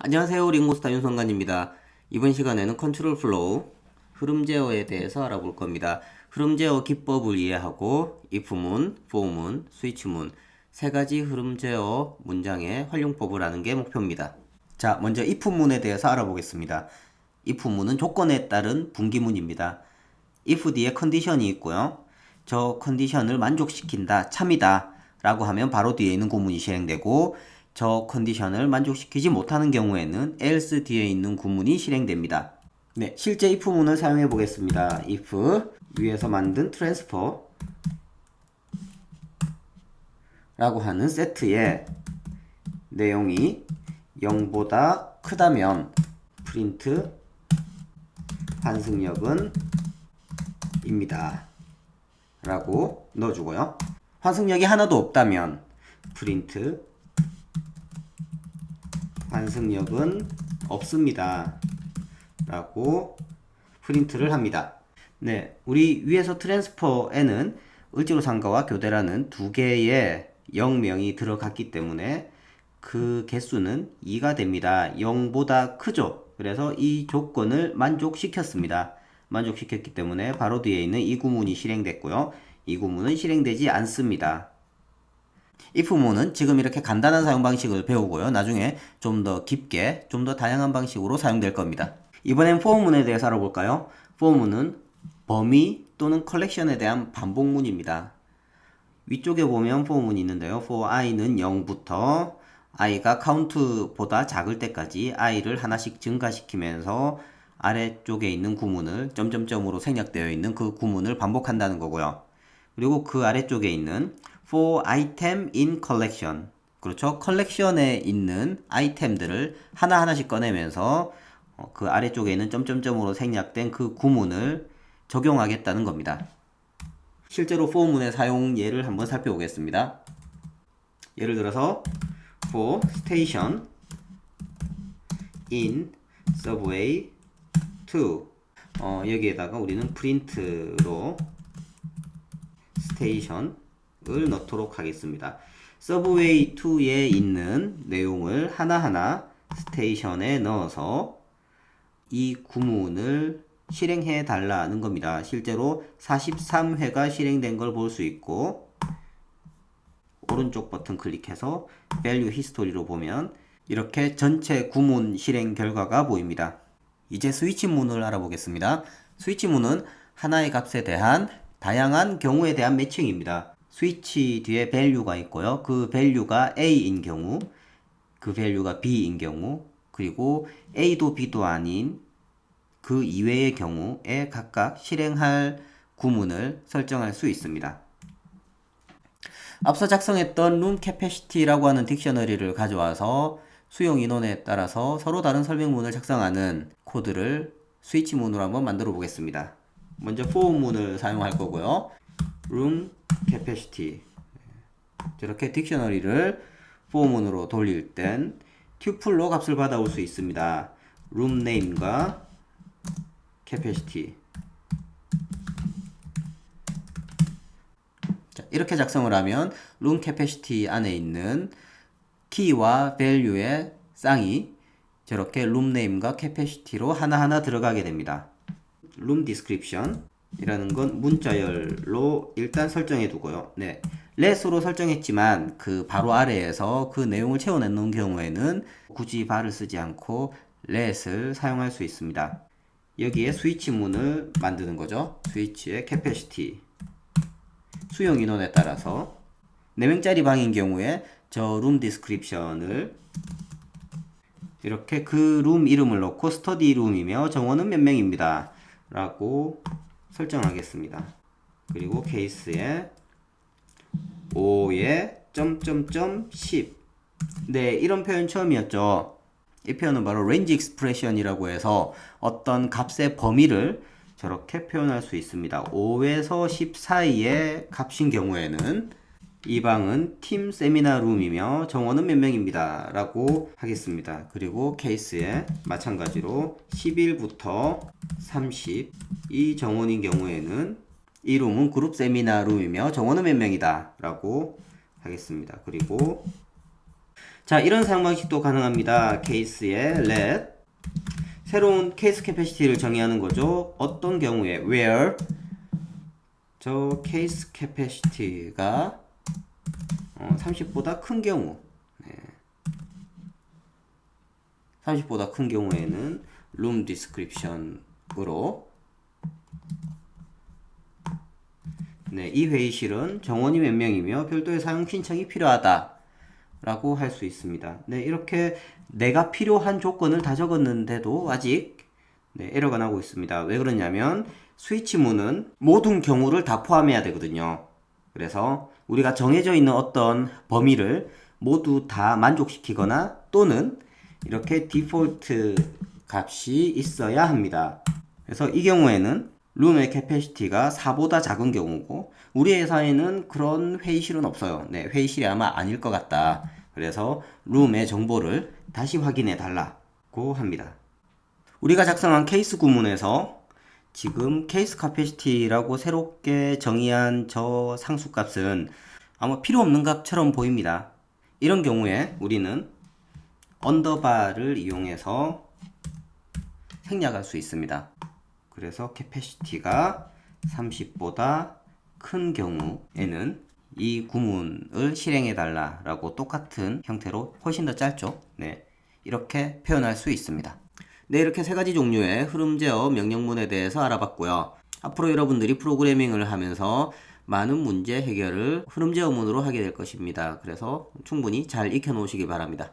안녕하세요. 링고스타 윤성관입니다. 이번 시간에는 컨트롤 플로우, 흐름 제어에 대해서 알아볼 겁니다. 흐름 제어 기법을 이해하고 if문, for문, 스위치문 세 가지 흐름 제어 문장의 활용법을 아는 게 목표입니다. 자, 먼저 if문에 대해서 알아보겠습니다. if문은 조건에 따른 분기문입니다. if 뒤에 컨디션이 있고요. 저 컨디션을 만족시킨다, 참이다 라고 하면 바로 뒤에 있는 구문이 실행되고, 저 컨디션을 만족시키지 못하는 경우에는 else 뒤에 있는 구문이 실행됩니다. 네, 실제 if문을 사용해 보겠습니다. if 위에서 만든 transfer 라고 하는 세트의 내용이 0보다 크다면 프린트 환승역은 입니다 라고 넣어주고요. 환승역이 하나도 없다면 프린트 환승역은 없습니다 라고 프린트를 합니다. 네, 우리 위에서 트랜스퍼에는 을지로상가와 교대라는 두 개의 0명이 들어갔기 때문에 그 개수는 2가 됩니다. 0보다 크죠. 그래서 이 조건을 만족시켰습니다. 만족시켰기 때문에 바로 뒤에 있는 이 구문이 실행됐고요. 이 구문은 실행되지 않습니다. if문은 지금 이렇게 간단한 사용 방식을 배우고요. 나중에 좀 더 깊게, 좀 더 다양한 방식으로 사용될 겁니다. 이번엔 for문에 대해서 알아볼까요? for문은 범위 또는 컬렉션에 대한 반복문입니다. 위쪽에 보면 for문이 있는데요. for i는 0부터 i가 카운트보다 작을 때까지 i를 하나씩 증가시키면서 아래쪽에 있는 구문을 점점점으로 생략되어 있는 그 구문을 반복한다는 거고요. 그리고 그 아래쪽에 있는 for item in collection, 그렇죠? 컬렉션에 있는 아이템들을 하나하나씩 꺼내면서 그 아래쪽에 있는 점점점으로 생략된 그 구문을 적용하겠다는 겁니다. 실제로 for문의 사용 예를 한번 살펴보겠습니다. 예를 들어서 for station in subway 2, 여기에다가 우리는 프린트로 station을 넣도록 하겠습니다. subway 2에 있는 내용을 하나하나 스테이션에 넣어서 이 구문을 실행해 달라는 겁니다. 실제로 43회가 실행된 걸 볼 수 있고, 오른쪽 버튼 클릭해서 value history로 보면 이렇게 전체 구문 실행 결과가 보입니다. 이제 스위치문을 알아보겠습니다. 스위치문은 하나의 값에 대한 다양한 경우에 대한 매칭입니다. 스위치 뒤에 value가 있고요. 그 value가 A인 경우, 그 value가 B인 경우, 그리고 A도 B도 아닌 그 이외의 경우에 각각 실행할 구문을 설정할 수 있습니다. 앞서 작성했던 room capacity라고 하는 딕셔너리를 가져와서 수용 인원에 따라서 서로 다른 설명문을 작성하는 코드를 스위치문으로 한번 만들어 보겠습니다. 먼저 for문을 사용할 거고요. room capacity, 저렇게 딕셔너리를 for문으로 돌릴 땐 튜플로 값을 받아올 수 있습니다. room name과 capacity. 자, 이렇게 작성을 하면 room capacity 안에 있는 키와 value의 쌍이 저렇게 room name과 capacity로 하나하나 들어가게 됩니다. room description 이라는 건 문자열로 일단 설정해 두고요. 네, let으로 설정했지만 그 바로 아래에서 그 내용을 채워내 놓은 경우에는 굳이 bar을 쓰지 않고 let을 사용할 수 있습니다. 여기에 스위치문을 만드는 거죠. 스위치의 capacity, 수용 인원에 따라서 4명짜리 방인 경우에 저 room description을 이렇게 그 룸 이름을 넣고 study room이며 정원은 몇 명입니다 라고 설정하겠습니다. 그리고 케이스에 5에 점점점 10. 네, 이런 표현 처음이었죠. 이 표현은 바로 range expression이라고 해서 어떤 값의 범위를 저렇게 표현할 수 있습니다. 5에서 10 사이의 값인 경우에는 이 방은 팀 세미나 룸이며 정원은 몇 명입니다 라고 하겠습니다. 그리고 케이스에 마찬가지로 11부터 30, 이 정원인 경우에는 이 룸은 그룹 세미나 룸이며 정원은 몇 명이다 라고 하겠습니다. 그리고 자, 이런 사용 방식도 가능합니다. 케이스에 let 새로운 케이스 캐패시티를 정의하는 거죠. 어떤 경우에 where 저 케이스 캐패시티가 30보다 큰 경우, 30보다 큰 경우에는 room description으로 이 회의실은 정원이 몇 명이며 별도의 사용 신청이 필요하다 라고 할 수 있습니다. 이렇게 내가 필요한 조건을 다 적었는데도 아직 에러가 나고 있습니다. 왜 그러냐면 스위치문은 모든 경우를 다 포함해야 되거든요. 그래서 우리가 정해져 있는 어떤 범위를 모두 다 만족시키거나 또는 이렇게 디폴트 값이 있어야 합니다. 그래서 이 경우에는 룸의 캐패시티가 4보다 작은 경우고 우리 회사에는 그런 회의실은 없어요. 회의실이 아마 아닐 것 같다. 그래서 룸의 정보를 다시 확인해 달라고 합니다. 우리가 작성한 케이스 구문에서 지금 케이스 캐패시티라고 새롭게 정의한 저 상수값은 아마 필요 없는 값처럼 보입니다. 이런 경우에 우리는 언더바를 이용해서 생략할 수 있습니다. 그래서 캐패시티가 30보다 큰 경우에는 이 구문을 실행해 달라라고 똑같은 형태로 훨씬 더 짧죠. 이렇게 표현할 수 있습니다. 이렇게 세 가지 종류의 흐름 제어 명령문에 대해서 알아봤고요. 앞으로 여러분들이 프로그래밍을 하면서 많은 문제 해결을 흐름 제어문으로 하게 될 것입니다. 그래서 충분히 잘 익혀 놓으시기 바랍니다.